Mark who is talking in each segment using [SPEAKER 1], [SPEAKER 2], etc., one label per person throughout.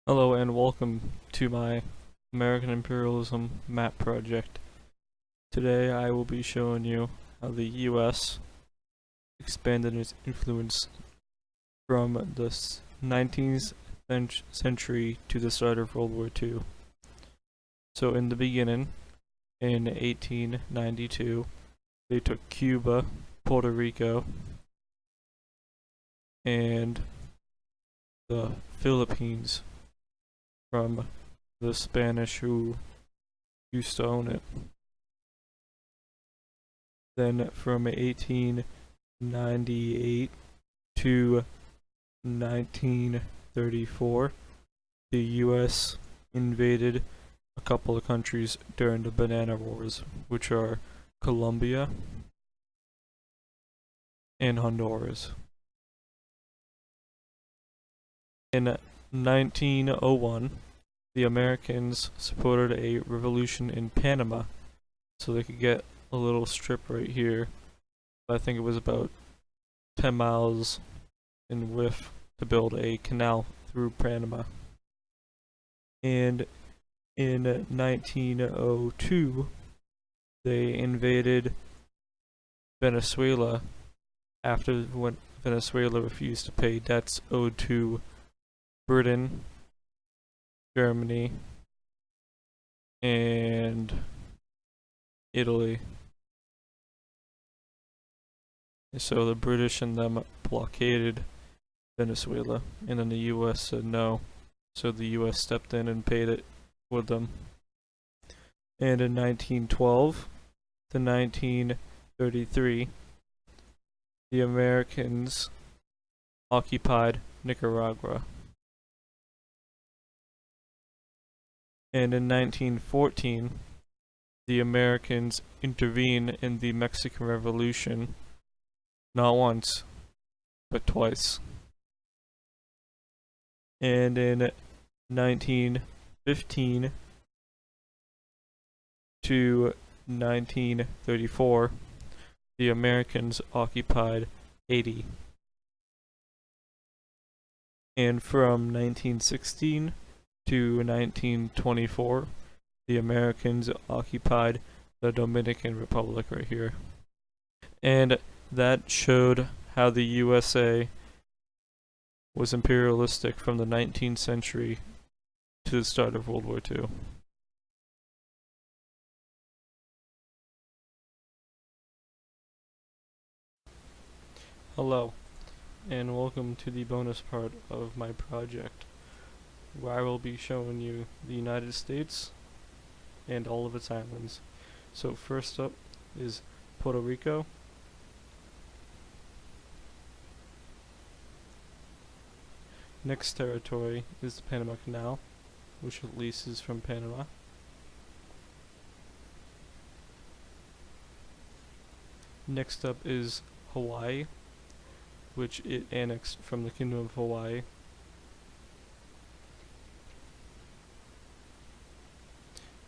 [SPEAKER 1] Hello and welcome to my American Imperialism map project. Today I will be showing you how the US expanded its influence from the 19th century to the start of World War II. So in the beginning, in 1892, they took Cuba, Puerto Rico, and the Philippines from the Spanish who used to own it. Then from 1898 to 1934, the US invaded a couple of countries during the Banana Wars, which are Colombia and Honduras. In 1901, the Americans supported a revolution in Panama so they could get a little strip right here. I think it was about 10 miles in width to build a canal through Panama. And in 1902, they invaded Venezuela after when Venezuela refused to pay debts owed to Britain, Germany, and Italy. So the British and them blockaded Venezuela, and then the US said no. So the US stepped in and paid it with them. And in 1912 to 1933, the Americans occupied Nicaragua. And in 1914, the Americans intervened in the Mexican Revolution, not once, but twice. And in 1915 to 1934, the Americans occupied Haiti. And from 1916 to 1924, the Americans occupied the Dominican Republic right here. And that showed how the USA was imperialistic from the 19th century to the start of World War II. Hello, and welcome to the bonus part of my project, where I will be showing you the United States and all of its islands. So first up is Puerto Rico. Next territory is the Panama Canal, which it leases from Panama. Next up is Hawaii, which it annexed from the Kingdom of Hawaii.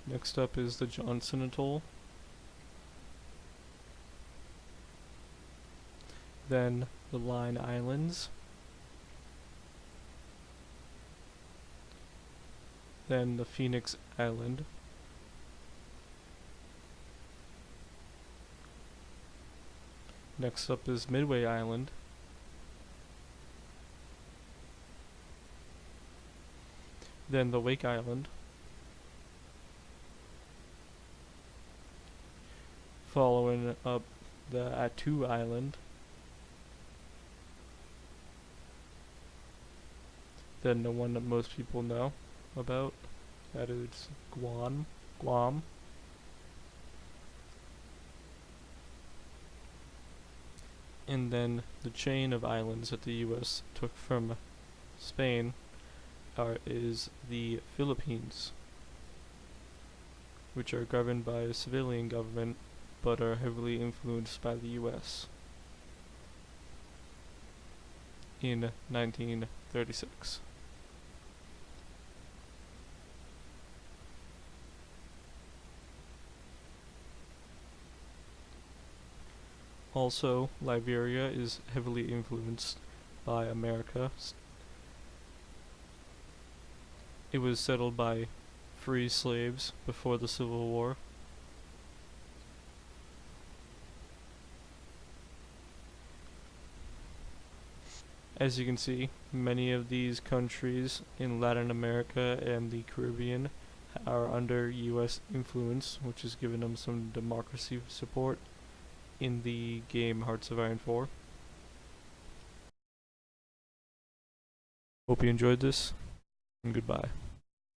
[SPEAKER 1] Next up is the Johnson Atoll. Then the Line Islands. Then the Phoenix Island. Next up is Midway Island. Then the Wake Island. Following up the Attu Island. Then the one that most people know about, that is Guam. And then the chain of islands that the US took from Spain is the Philippines, which are governed by a civilian government but are heavily influenced by the US in 1936. Also, Liberia is heavily influenced by America, it was settled by free slaves before the Civil War. As you can see, many of these countries in Latin America and the Caribbean are under US influence, which has given them some democracy support in the game Hearts of Iron 4. Hope you enjoyed this, and goodbye.